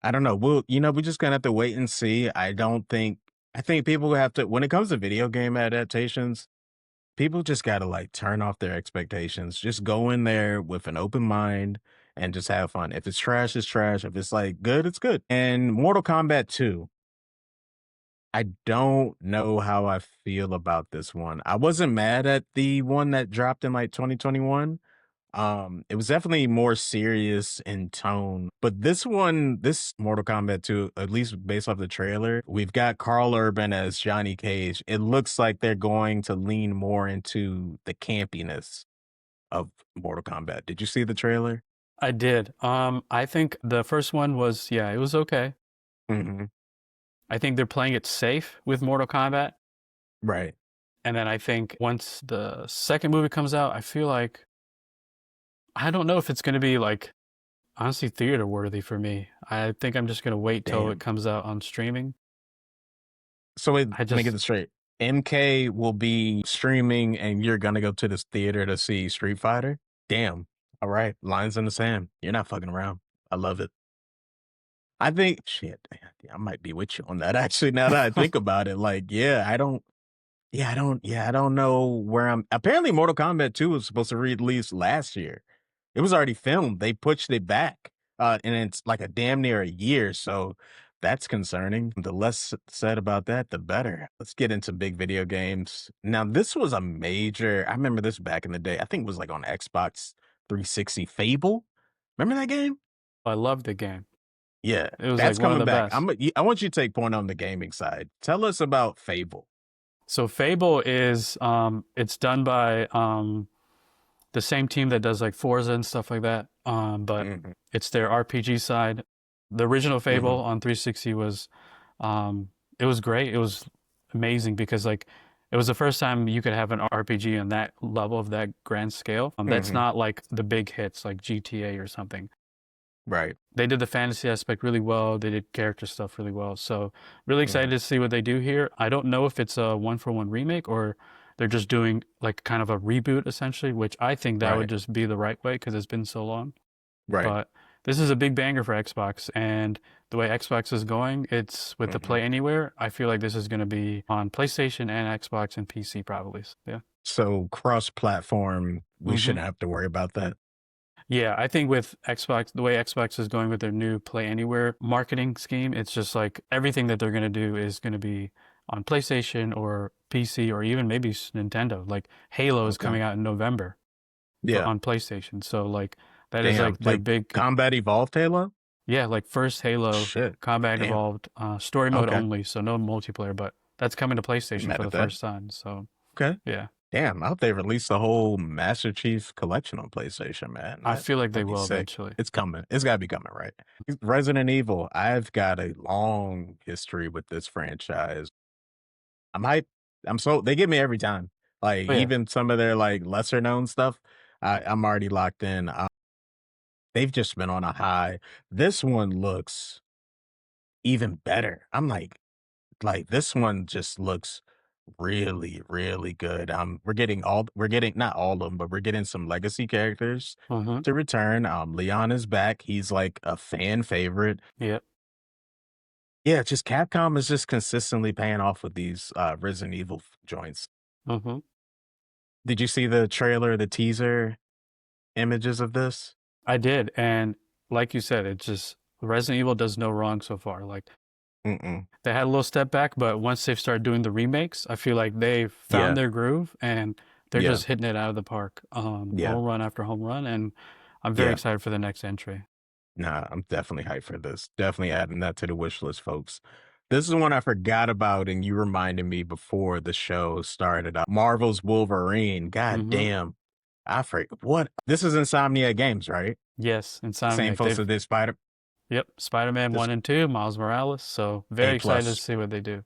S1: I don't know. We're just gonna have to wait and see. I think people have to, when it comes to video game adaptations, people just gotta like turn off their expectations. Just go in there with an open mind and just have fun. If it's trash, it's trash. If it's like good, it's good. And Mortal Kombat 2, I don't know how I feel about this one. I wasn't mad at the one that dropped in like 2021. It was definitely more serious in tone, but this Mortal Kombat 2, at least based off the trailer, we've got Carl Urban as Johnny Cage. It looks like they're going to lean more into the campiness of Mortal Kombat. Did you see the trailer?
S2: I did. I think the first one was, yeah, it was okay.
S1: Mhm.
S2: I think they're playing it safe with Mortal Kombat.
S1: Right.
S2: And then I think once the second movie comes out, I feel like I don't know if it's going to be like honestly theater worthy for me. I think I'm just going to wait till it
S1: Damn.
S2: comes out on streaming.
S1: So wait,
S2: I
S1: let me get
S2: just
S1: this straight. MK will be streaming and you're gonna go to this theater to see Street Fighter? Damn. All right. Lines in the sand. You're not fucking around. I love it. I think shit. I might be with you on that actually now that I think about it. Like, I don't know where I'm apparently Mortal Kombat 2 was supposed to release last year. It was already filmed. They pushed it back. And it's like a damn near a year. So that's concerning. The less said about that, the better. Let's get into big video games. Now, this was a major, I remember this back in the day. I think it was like on Xbox 360 Fable. Remember that game?
S2: I love the game.
S1: Yeah,
S2: It was like
S1: that's
S2: one of
S1: coming
S2: the
S1: back.
S2: best.
S1: I want you to take point on the gaming side. Tell us about Fable.
S2: So Fable is it's done by the same team that does like Forza and stuff like that. But
S1: Hmm.
S2: it's their RPG side. The original Fable
S1: Hmm.
S2: on 360 was it was great. It was amazing because like it was the first time you could have an RPG on that level of that grand scale. That's
S1: Hmm.
S2: not like the big hits like GTA or something.
S1: Right.
S2: They did the fantasy aspect really well. They did character stuff really well. So really excited
S1: Hmm.
S2: to see what they do here. I don't know if it's a one for one remake or they're just doing like kind of a reboot essentially, which I think that would
S1: Right.
S2: just be the right way because it's been so long.
S1: Right.
S2: But this is a big banger for Xbox, and the way Xbox is going, it's with the
S1: Hmm.
S2: Play Anywhere. I feel like this is going to be on PlayStation and Xbox and PC probably. Yeah.
S1: So cross-platform, we
S2: hmm
S1: shouldn't have to worry about that.
S2: Yeah, I think with Xbox, the way Xbox is going with their new Play Anywhere marketing scheme, it's just like everything that they're going to do is going to be on PlayStation or PC or even maybe Nintendo. Like Halo is
S1: Okay.
S2: coming out in November for
S1: Yeah.
S2: on PlayStation. So like that is like
S1: Damn.
S2: their
S1: Like
S2: big
S1: Combat Evolved Halo?
S2: yeah, like first Halo
S1: Shit.
S2: Combat
S1: Damn.
S2: Evolved story mode
S1: Okay.
S2: only, so no multiplayer, but that's coming to
S1: I'm
S2: PlayStation
S1: mad
S2: for
S1: at
S2: the
S1: that.
S2: first time. So
S1: Okay.
S2: yeah,
S1: Damn. I hope they release the whole Master Chief collection on PlayStation, man.
S2: I feel like they
S1: That'd be
S2: will
S1: sick.
S2: eventually.
S1: It's coming. It's gotta be coming, right? Resident Evil. I've got a long history with this franchise. I'm hyped. I'm so they get me every time. Like
S2: Oh yeah.
S1: even some of their like lesser known stuff, I'm already locked in. They've just been on a high. This one looks even better. I'm like this one just looks really, really good. We're getting not all of them, but we're getting some legacy characters
S2: Mm-hmm.
S1: to return. Leon is back. He's like a fan favorite.
S2: Yep.
S1: Yeah, just Capcom is just consistently paying off with these Resident Evil joints.
S2: Mm-hmm.
S1: Did you see the trailer, the teaser images of this?
S2: I did, and like you said, it's just Resident Evil does no wrong so far. Like
S1: Mm-mm.
S2: they had a little step back, but once they've started doing the remakes, I feel like they've found
S1: Yeah,
S2: their groove and they're
S1: yeah,
S2: just hitting it out of the park,
S1: yeah,
S2: home run after home run, and I'm very
S1: yeah.
S2: excited for the next entry.
S1: Nah, I'm definitely hyped for this. Definitely adding that to the wish list, folks. This is one I forgot about, and you reminded me before the show started. Marvel's Wolverine. God
S2: Mm-hmm.
S1: damn. I forget what this is Insomnia Games, right?
S2: Yes,
S1: The same
S2: Insomniac.
S1: folks that
S2: They've
S1: did Spider.
S2: Yep, Spider-Man
S1: This
S2: 1 and 2, Miles Morales. So
S1: A
S2: very excited to
S1: plus.
S2: see what they do.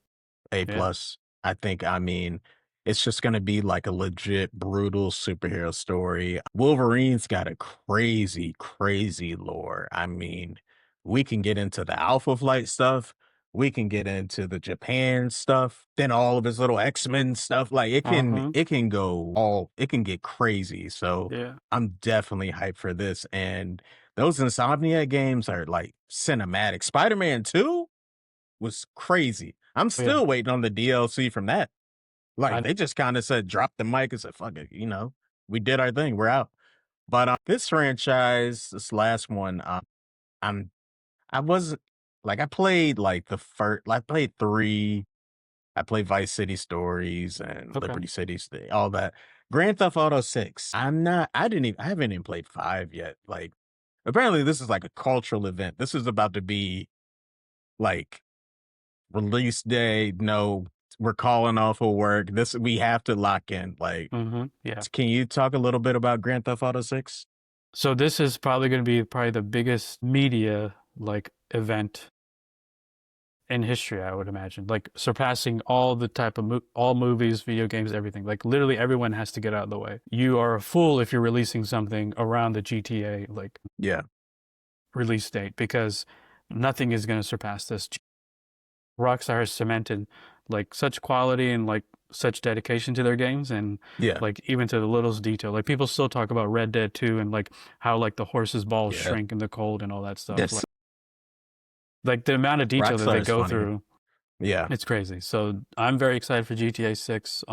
S1: A
S2: Yeah.
S1: plus. I think, I mean, it's just gonna be like a legit brutal superhero story. Wolverine's got a crazy, crazy lore. I mean, we can get into the Alpha Flight stuff. We can get into the Japan stuff, then all of his little X-Men stuff. Like
S2: Uh-huh.
S1: it can go all, it can get crazy. So
S2: Yeah.
S1: I'm definitely hyped for this. And those Insomnia games are like cinematic. Spider-Man 2 was crazy. I'm
S2: Oh, yeah.
S1: still waiting on the DLC from that. Like
S2: I
S1: they just kind of said, drop the mic and said, fuck it, we did our thing, we're out. But this franchise, this last one, I'm I wasn't like I played like the first, I played three, I played Vice City Stories and
S2: okay.
S1: Liberty City, all that. Grand Theft Auto 6. I haven't even played 5 yet. Like apparently this is like a cultural event. This is about to be like release day. No, we're calling off of work. This we have to lock in. Like,
S2: Mm-hmm. Yeah.
S1: can you talk a little bit about Grand Theft Auto 6?
S2: So this is probably going to be probably the biggest media like event in history, I would imagine. Like surpassing all the type of all movies, video games, everything. Like literally everyone has to get out of the way. You are a fool if you're releasing something around the GTA like
S1: Yeah.
S2: release date because nothing is going to surpass this. Rockstar has cemented like such quality and like such dedication to their games, and
S1: Yeah.
S2: like even to the littlest detail. Like people still talk about Red Dead 2 and like how like the horse's balls
S1: Yeah.
S2: shrink in the cold and all that stuff.
S1: That's
S2: Like the amount of detail that
S1: Rockstar
S2: they
S1: is
S2: go
S1: funny.
S2: through,
S1: Yeah.
S2: it's crazy. So I'm very excited for GTA 6.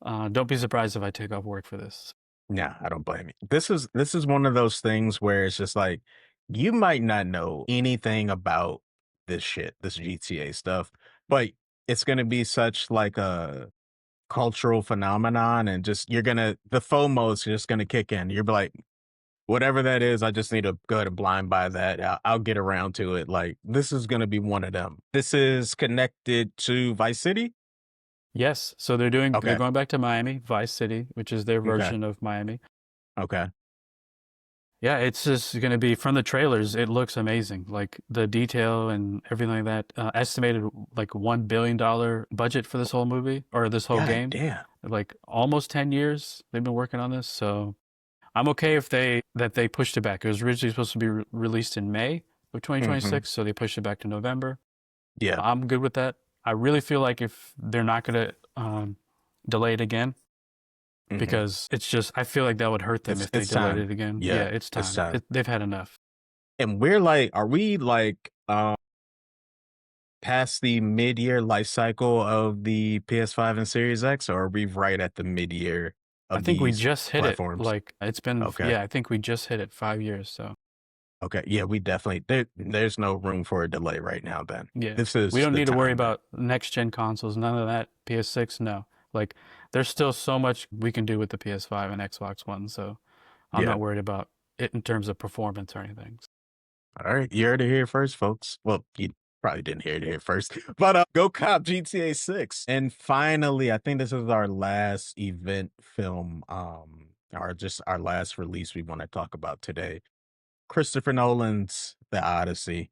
S2: Don't be surprised if I take off work for this.
S1: Yeah, I don't blame you. This is one of those things where it's just like you might not know anything about this shit, this GTA stuff, but it's gonna be such like a cultural phenomenon, and just you're gonna the FOMO is just gonna kick in. You're like, whatever that is, I just need to go ahead and blind buy that. I'll get around to it. Like this is gonna be one of them. This is connected to Vice City.
S2: Yes, so they're
S1: Okay.
S2: going back to Miami, Vice City, which is their
S1: Okay.
S2: version of Miami.
S1: Okay.
S2: Yeah, it's just going to be from the trailers. It looks amazing, like the detail and everything like that. Estimated like $1 billion budget for this whole movie or this whole
S1: God
S2: game.
S1: damn.
S2: Like almost 10 years they've been working on this. So I'm okay if they pushed it back. It was originally supposed to be released in May of
S1: Hmm.
S2: 2026, so they pushed it back to November.
S1: Yeah.
S2: I'm good with that. I really feel like if they're not going to delay it again,
S1: Hmm.
S2: because it's just I feel like that would hurt them if they
S1: It's
S2: delayed
S1: time.
S2: it again. Yeah,
S1: Yeah,
S2: it's
S1: it's
S2: time.
S1: time.
S2: They've had enough.
S1: And we're like, are we like past the mid-year life cycle of the PS5 and Series X, or are we right at the mid-year
S2: I
S1: of
S2: think we
S1: these
S2: just hit it.
S1: platforms?
S2: Like it's been,
S1: Okay.
S2: yeah, I think we just hit it 5 years. So
S1: Okay. Yeah, we definitely there's no room for a delay right now then.
S2: yeah,
S1: This
S2: we
S1: is
S2: don't
S1: the
S2: need to worry
S1: time then.
S2: about next gen consoles. None of that. PS6, no. Like there's still so much we can do with the PS5 and Xbox One. So I'm
S1: Yeah.
S2: not worried about it in terms of performance or anything.
S1: All right. You heard it here first, folks. Well, you probably didn't hear it here first, but go cop GTA 6. And finally, I think this is our last event film, or just our last release we want to talk about today. Christopher Nolan's The Odyssey.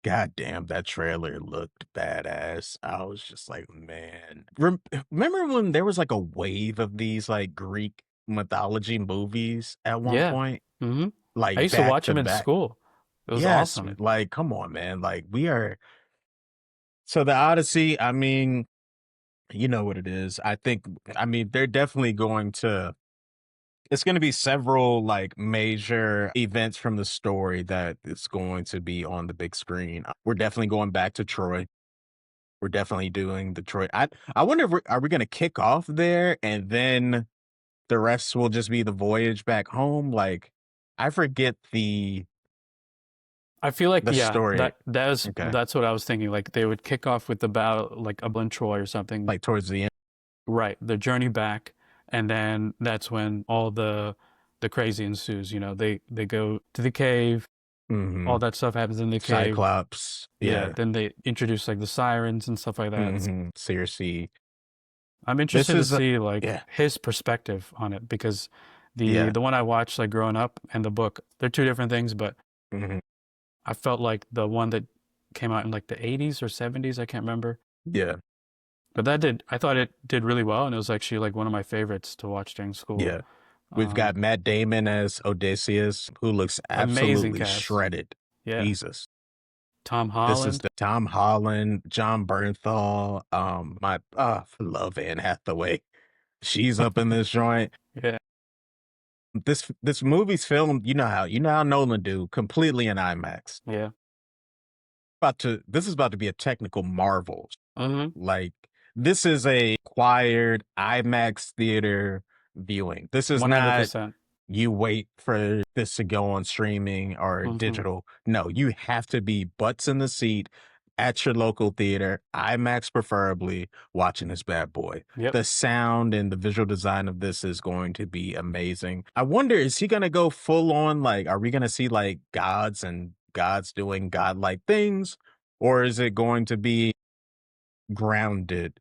S1: God damn, that trailer looked badass. I was just like, man. Remember when there was like a wave of these like Greek mythology movies at one
S2: Yeah.
S1: point?
S2: Mm-hmm. I
S1: Like
S2: used to
S1: back
S2: watch
S1: to
S2: them in
S1: back.
S2: school. It was
S1: Yes,
S2: awesome.
S1: like come on, man. Like we are so the Odyssey, I mean, you know what it is. I mean, they're definitely going to it's going to be several like major events from the story that is going to be on the big screen. We're definitely going back to Troy. We're definitely doing Detroit. I wonder if are we going to kick off there and then the rest will just be the voyage back home? Like I forget
S2: I feel like
S1: the
S2: yeah,
S1: story. Okay,
S2: that's what I was thinking. Like they would kick off with the battle, like up in Troy or something.
S1: like towards the end.
S2: Right, the journey back, and then that's when all the crazy ensues. You know, they go to the cave.
S1: Hmm.
S2: All that stuff happens in the cave.
S1: Cyclops.
S2: Yeah,
S1: Yeah.
S2: then they introduce like the sirens and stuff like that.
S1: Hmm. Seriously,
S2: I'm
S1: this
S2: interested to
S1: is
S2: see like
S1: yeah,
S2: his perspective on it because
S1: yeah.
S2: the one I watched like growing up and the book, they're two different things, but
S1: Hmm.
S2: I felt like the one that came out in like the 80s or 70s, I can't remember.
S1: Yeah,
S2: But I thought it did really well, and it was actually like one of my favorites to watch during school.
S1: yeah. We've
S2: Um,
S1: got Matt Damon as Odysseus, who looks
S2: Amazing
S1: absolutely
S2: cast.
S1: shredded.
S2: Yeah.
S1: Jesus.
S2: Tom
S1: This is
S2: Holland.
S1: the Tom Holland, John Bernthal, my love Anne Hathaway. She's up in this joint.
S2: Yeah.
S1: This movie's filmed, you know how Nolan do, completely in IMAX.
S2: Yeah.
S1: This is about to be a technical marvel.
S2: Mm-hmm.
S1: Like this is a acquired IMAX theater viewing. This is not
S2: 100%.
S1: you wait for this to go on streaming or
S2: Mm-hmm.
S1: digital. No, you have to be butts in the seat at your local theater, IMAX preferably, watching this bad boy.
S2: Yep.
S1: The sound and the visual design of this is going to be amazing. I wonder, is he going to go full on? Like, are we going to see like gods and gods doing godlike things? Or is it going to be grounded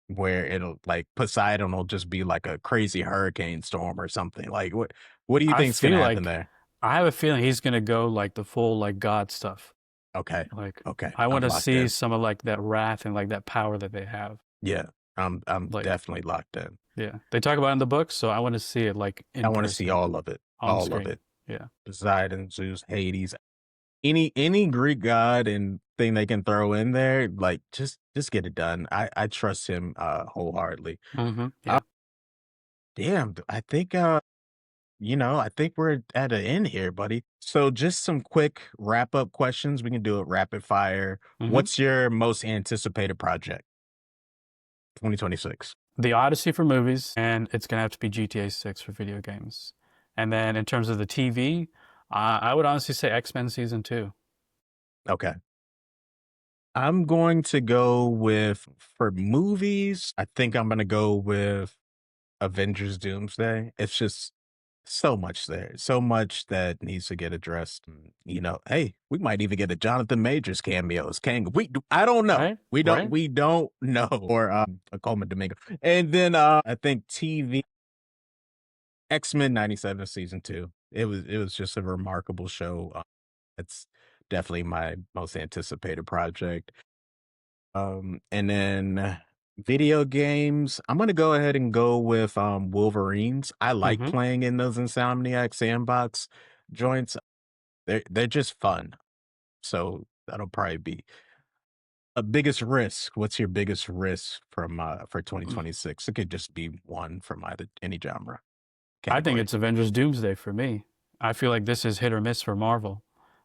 S1: where it'll like Poseidon will just be like a crazy hurricane storm or something. Like what do you
S2: I
S1: think's gonna
S2: feel
S1: happen
S2: like
S1: there?
S2: I have a feeling he's gonna go like the full like God stuff.
S1: Okay.
S2: Like
S1: Okay.
S2: I want
S1: I'm
S2: to
S1: locked
S2: see
S1: in.
S2: some of like that wrath and like that power that they have.
S1: Yeah. I'm
S2: Like
S1: definitely locked in.
S2: yeah, they talk about it in the book, so I want to see it like
S1: I
S2: in
S1: want to see
S2: person
S1: all of it.
S2: on
S1: All of
S2: screen.
S1: it.
S2: Yeah.
S1: Poseidon, Zeus, Hades. any Greek god and thing they can throw in there, like, just get it done. I trust him, wholeheartedly. Uh,
S2: Yeah.
S1: damn, I think, I think we're at an end here, buddy. So just some quick wrap-up questions. We can do it rapid fire.
S2: hmm
S1: What's your most anticipated project, 2026?
S2: The Odyssey for movies, and it's gonna have to be GTA 6 for video games. And then in terms of the TV, I would honestly say X-Men season two.
S1: Okay. I'm going to go with for movies, I think I'm gonna go with Avengers Doomsday. It's just so much there, so much that needs to get addressed. And, hey, we might even get a Jonathan Majors cameos. Can we? I don't know.
S2: Right?
S1: We don't.
S2: Right?
S1: We don't know. Or a Coleman Domingo. And then I think TV X-Men '97 season two. It was just a remarkable show. It's definitely my most anticipated project. And then video games, I'm gonna go ahead and go with Wolverines. I like
S2: hmm
S1: playing in those Insomniac sandbox joints. They're just fun. So that'll probably be a biggest risk. What's your biggest risk from for 2026? It could just be one from either any genre
S2: I think
S1: category.
S2: it's Avengers Doomsday for me. I feel like this is hit or miss for Marvel.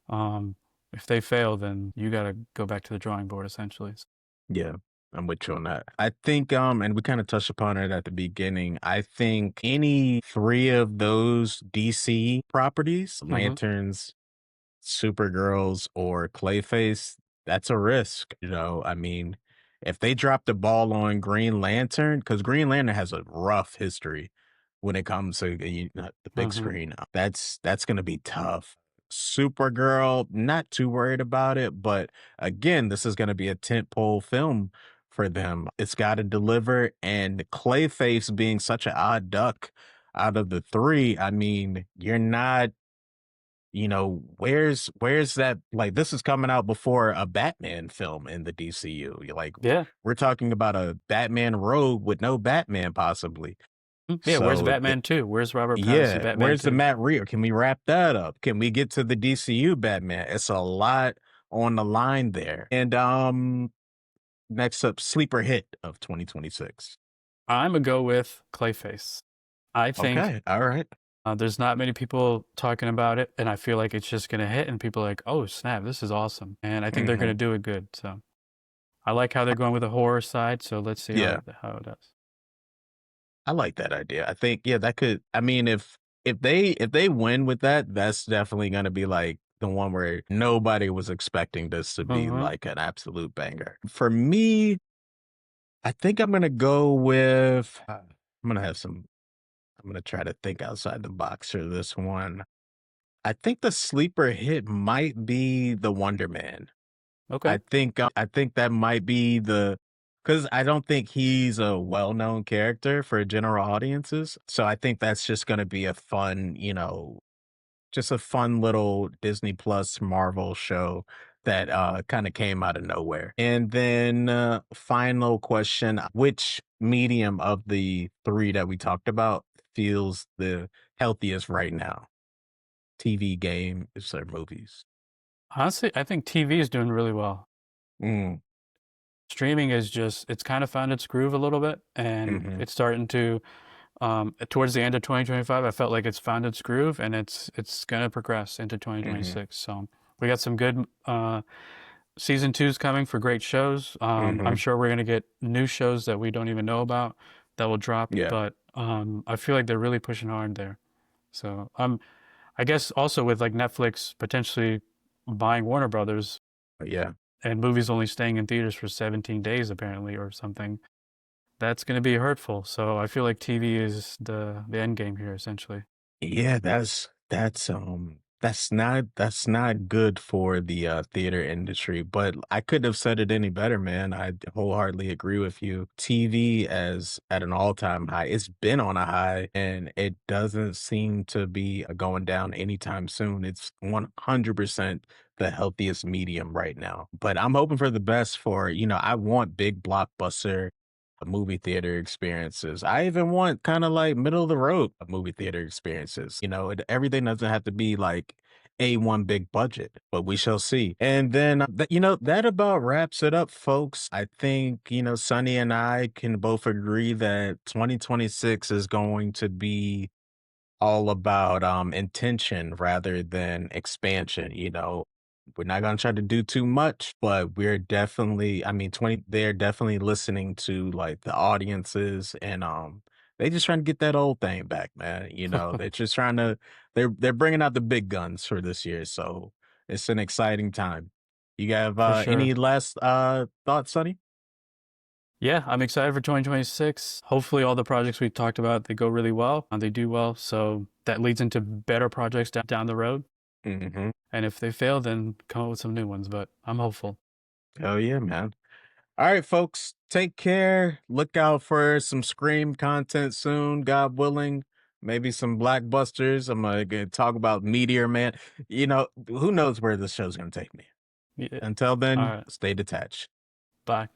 S2: Um, if they fail, then you gotta go back to the drawing board essentially.
S1: Yeah, I'm with you on that. I think, and we kind of touched upon it at the beginning. I think any three of those DC properties,
S2: hmm
S1: Lanterns, Supergirls, or Clayface, that's a risk. I mean, if they drop the ball on Green Lantern, because Green Lantern has a rough history when it comes to the big
S2: hmm
S1: screen, that's going to be tough. Supergirl, not too worried about it, but again, this is going to be a tentpole film for them. It's got to deliver, and Clayface being such an odd duck out of the three, I mean, you're not where's that, like, this is coming out before a Batman film in the DCU. You're like,
S2: Yeah.
S1: we're talking about a Batman rogue with no Batman possibly.
S2: Yeah. Where's
S1: So
S2: Batman 2? Where's Robert Pattinson
S1: yeah,
S2: Batman
S1: where's the
S2: 2?
S1: Matt Reeves? Can we wrap that up? Can we get to the DCU Batman? It's a lot on the line there. And next up, sleeper hit of 2026.
S2: I'm gonna go with Clayface. I think
S1: Okay, all right.
S2: there's not many people talking about it, and I feel like it's just gonna hit, and people are like, "Oh snap, this is awesome!" And I think they're gonna
S1: Hmm.
S2: do it good. So I like how they're going with the horror side. So let's see
S1: Yeah.
S2: how it does.
S1: I like that idea. I think, yeah, that could, I mean, if they win with that, that's definitely gonna be like the one where nobody was expecting this to be
S2: hmm
S1: like an absolute banger. For me, I think I'm gonna go with I'm gonna try to think outside the box for this one. I think the sleeper hit might be the Wonder Man.
S2: Okay.
S1: I think that might be because I don't think he's a well-known character for general audiences. So I think that's just gonna be a fun, just a fun little Disney Plus Marvel show that kind of came out of nowhere. And then final question, which medium of the three that we talked about feels the healthiest right now? TV, games, or movies?
S2: Honestly, I think TV is doing really well.
S1: Mm,
S2: Streaming is just it's kind of found its groove a little bit, and
S1: mhm,
S2: it's starting to towards the end of 2025, I felt like it's found its groove and it's gonna progress into
S1: mhm,
S2: 2026. So we got some good season two's coming for great shows. I'm
S1: mhm.
S2: sure we're gonna get new shows that we don't even know about that will drop,
S1: Yeah,
S2: but I feel like they're really pushing hard there. So I guess also with like Netflix potentially buying Warner Brothers
S1: yeah.
S2: and movies only staying in theaters for 17 days apparently or something, that's gonna be hurtful. So I feel like TV is the end game here essentially.
S1: Yeah, that's not good for the theater industry, but I couldn't have said it any better, man. I wholeheartedly agree with you. TV as at an all-time high. It's been on a high and it doesn't seem to be going down anytime soon. It's 100% the healthiest medium right now. But I'm hoping for the best for, I want big blockbuster movie theater experiences. I even want kind of like middle of the road movie theater experiences. Everything doesn't have to be like A1 big budget, but we shall see. And then that about wraps it up, folks. I think, Sonny and I can both agree that 2026 is going to be all about intention rather than expansion. We're not going to try to do too much, but we're definitely, I mean, 20 they're definitely listening to like the audiences, and they just trying to get that old thing back, man. They're just trying to they're bringing out the big guns for this year, so it's an exciting time. You have
S2: For sure.
S1: any last thoughts, Sonny?
S2: Yeah, I'm excited for 2026. Hopefully, all the projects we talked about, they go really well and they do well. So that leads into better projects down the road.
S1: Hmm.
S2: And if they fail, then come up with some new ones. But I'm hopeful.
S1: Hell yeah, man. All right, folks, take care. Look out for some Scream content soon, God willing. Maybe some blockbusters. I'm gonna talk about Meteor Man. Who knows where this show's gonna take me.
S2: Yeah.
S1: Until
S2: All
S1: then,
S2: right.
S1: stay detached.
S2: Bye.